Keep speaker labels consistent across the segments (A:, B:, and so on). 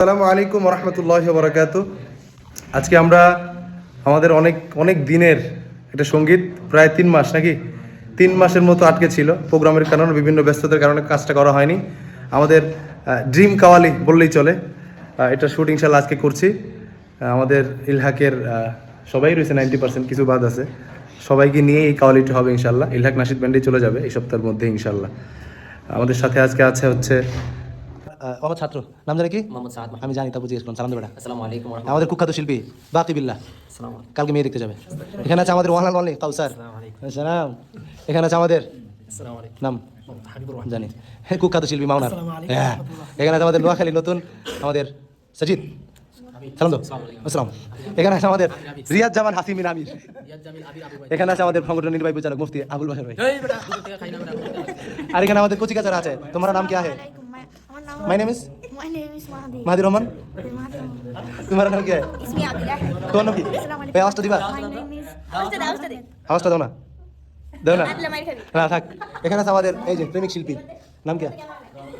A: আসসালামু আলাইকুম রহমতুল্লাহি ওয়া বারাকাতুহু। আজকে আমরা আমাদের অনেক অনেক দিনের একটা সঙ্গীত, প্রায় 3 মাস নাকি 3 মাসের মতো আটকে ছিল প্রোগ্রামের কারণে, বিভিন্ন ব্যস্ততার কারণে কাজটা করা হয়নি। আমাদের ড্রিম কাওয়ালি বললেই চলে। এটা শুট ইনশাল্লাহ আজকে করছি। আমাদের ইলহাকের সবাই রয়েছে 90%, কিছু বাদ আছে। সবাইকে নিয়ে এই কাওয়ালিটা হবে ইনশাল্লাহ। ইলহাক নাশিদ ব্যান্ডেই চলে যাবে এই সপ্তাহের মধ্যে ইনশাল্লাহ। আমাদের সাথে আজকে আছে হচ্ছে আমার ছাত্র, নাম জানি কি?
B: মোহাম্মদ সাদ।
A: আমি জানি, তারপর জিজ্ঞেস করলাম। সালাম দেবেটা।
B: আসসালামু আলাইকুম ওয়া রাহমাতুল্লাহ।
A: আমাদের কুখ্যাত শিল্পী বাকি বিল্লাহ,
B: আসসালামু আলাইকুম।
A: কালকে মেয়ে দেখতে যাবে। এখানে আছে আমাদের ওয়ান অ্যান্ড অনলি কাউসার।
B: আসসালামু আলাইকুম।
A: সালাম। এখানে আছে আমাদের
B: আসসালামু আলাইকুম।
A: নাম
B: হাবিবুর রহমান।
A: জানি, কুখ্যাত শিল্পী মাওনার।
B: আসসালামু আলাইকুম।
A: হ্যাঁ, এখানে আছে আমাদের নোয়াখালী নতুন আমাদের সাজিদ। সালাম দো। আসসালাম। এখানে আছে আমাদের রিয়াদ জামান হাসিমিন আমির।
B: রিয়াদ জামিল আবির আবু ভাই।
A: এখানে আছে আমাদের সংগঠন নির্বাহী পরিচালক মুফতি আবুল বাশার ভাই।
B: এই বেটা দুধ থেকে খাই না বেটা।
A: আর এখানে আমাদের কোচিকা যারা আছে। তোমার নাম क्या है? My name is Mahidi Rahman. तुम्हारा नाम क्या है? তোমার নাম কি? ভাই আওয়াজটা দিবা? আওয়াজটা দাও না, দাও না, না থাক। এখানে আছে আমাদের এই যে প্রেমিক শিল্পী, নাম কি?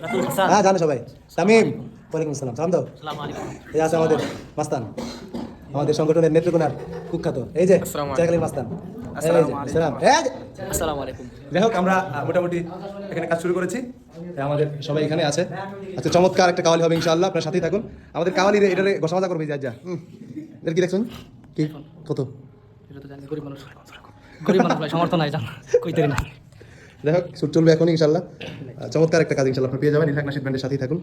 B: রাতুল হাসান।
A: হ্যাঁ জানে সবাই। তামিম। ওয়ালাইকুম আসসালাম। সালাম দাও।
B: আসসালামু আলাইকুম।
A: এই আছে আমাদের মাস্তান, আমাদের সংগঠনের নেতৃত্বনার কুখ্যাত এই যে জায়গালির মাস্তান।
B: আসসালামু আলাইকুম।
A: সালাম।
B: আসসালামু আলাইকুম।
A: যাই হোক, আমরা মোটামুটি এখানে কাজ শুরু করেছি। আমাদের সবাই এখানে আছে। আচ্ছা, চমৎকার একটা কাওয়ালি হবে ইনশাআল্লাহ, আপনার সাথেই থাকুন। আমাদের কাওয়ালি এটারে ঘোষণা করবে যা যা এর কি দেখছেন কি কত
B: এটা তো জানি গরিব মানুষ। গরিব মানুষ ভাই সমর্থ নাই জান কইতে না।
A: যাই হোক, শুট চলবে এখন ইনশাআল্লাহ। চমৎকার একটা কাজ ইনশাআল্লাহ আপনি পেয়ে যাবেন। ইলহাক নাশিদ ব্যান্ডের সাথেই থাকুন।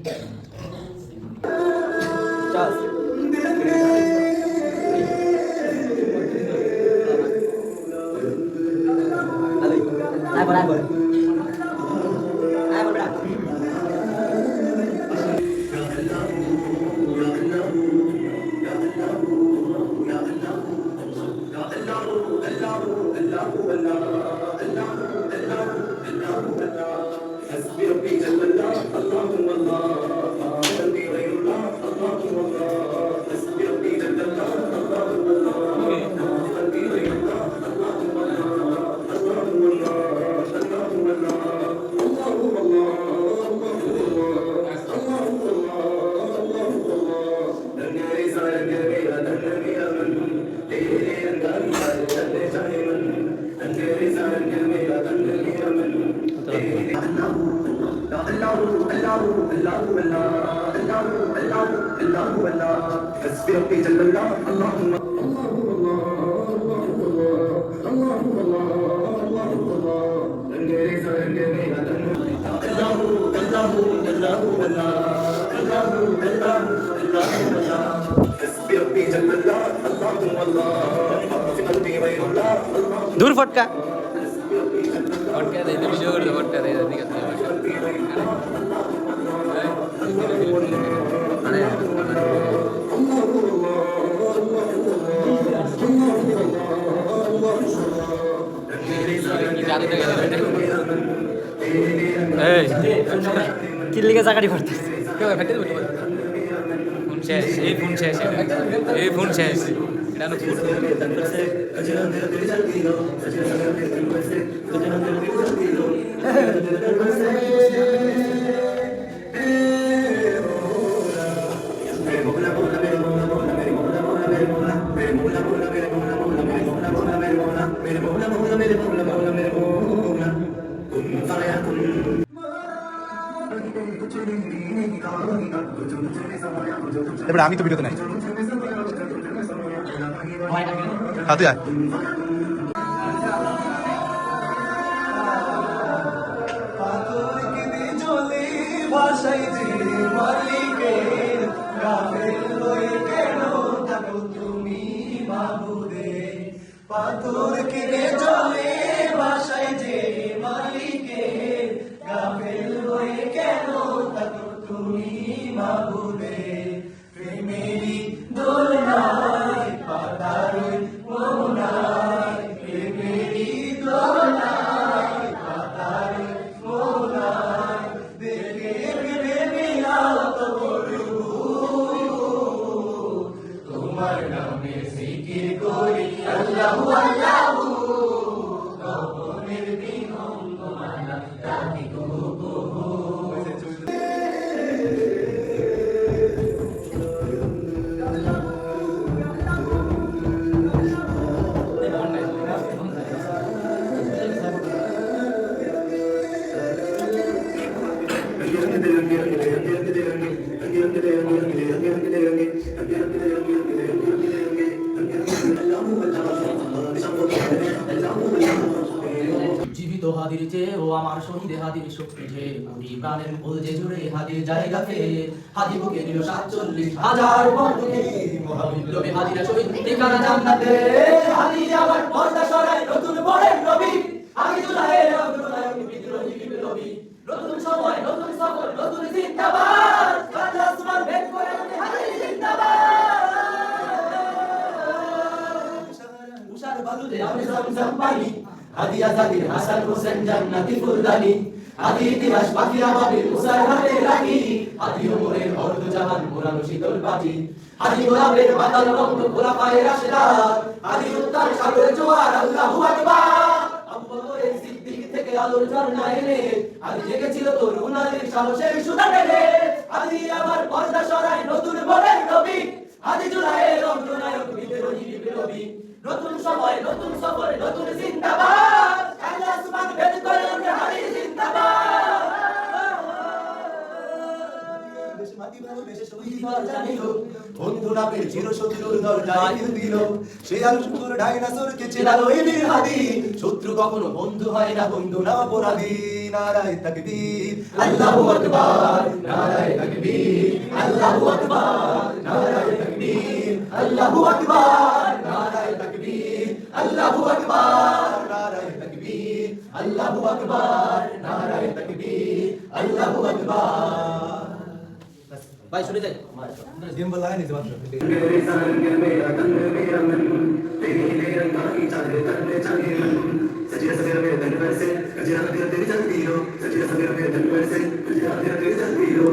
B: দূর ফটকা ফটকা দেই ভিডিও করে ফটকা দেই দিকে কিল্লিকে চাকাটি ফটতেছে কেউ ফেটে দেবে ফোন শেষ, এই ফোন শেষ, এই ফোন শেষ, এটা হলো ফোন।
A: এবারে আমি তো ভিডিওতে নাই। তুই আয়। পাথর কিনে জলে ভাষায় যে মালিকের, গাফেল হয়ে কেন থাকো তুমি মাবুদে। প্রেমেরই দোলনায় পাতার মোহনায়, প্রেমেরই দোলনায় পাতার মোহনায়, দেখে ভেবে মিলাও তো বলবো তোমার নামে জিকির করি আল্লাহু আল্লাহু।
C: জীবিত হাদির চেয়ে ও আমার শহীদ হাদির শক্তি যে কোটি প্রাণের ফুল যে জুড়ে হাদির জায়গা পেয়ে হাদি বুকে নিল 47,000 বন্ধুকে মহাবিপ্লবী হাদিরা শহীদ ঠিকানা জান্নাতে হাদি আবার পর্দা সরায় নতুন বরের নবী হাদি জুলাইয়ের অগ্রনায়ক বিদ্রোহী বিপ্লবী নতুন সময় নতুন সফর নতুন জিন্দাবাদ কাজী ওসমান বের করে হাদি জিন্দাবাদ উষার বালুতে আমি জমজম পানি হাদি আজাদির হাসান হোসেন জান্নাতি ফুলদানি হাদি ইতিহাস পাখিরা ভাবে মুসার হাতে রাখি হাদি ওমরের অর্ধ জাহান মোরানো শীতল পাটি হাদি গোলাপের মাতাল রঙ খোলা পায়ে রাশেদার হাদি উত্তাল সাগরে জোয়ার আল্লাহু আকবার আবু বকরের সিদ্দিক থেকে আলোর ঝর্ণা এনে হাদি জেগেছিল তরুণাদের সাহসের সুতা টেনে হাদি আমার পর্দা সরায় নতুন বরের নবী হাদি জুলাইয়ের অগ্রনায়ক বিদ্রোহী বিপ্লবী নতুন সময় নতুন সফর নতুন জিন্দাবাদ কাজী ওসমান বের করে হাদি জিন্দাবাদ দেশ মাটি ভালোবেসে শহীদ জানিল বন্ধু নামের চিরশত্রুর দরজায় দিল সে আল শুকুর ডাইনোসরকে চেনালো এই বীর হাদি শত্রু কখনো বন্ধু হয় না বন্ধু না অপরাধী নারায়ে তাকবীর আল্লাহু আকবার নারায়ে তাকবীর আল্লাহু আকবার নারায়ে তাকবীর আল্লাহু আকবার নারায়ে তাকবীর আল্লাহু আকবার নারায়ে তাকবীর আল্লাহু আকবার নারায়ে তাকবীর আল্লাহু আকবার ভাই শুনে যাই
A: गेम वाला है नहीं जवाब
D: सचिन सवेरा मेरे धन पर से कजरा तेरी जल्दी हो सचिन सवेरा मेरे धन पर से कजरा तेरी जल्दी हो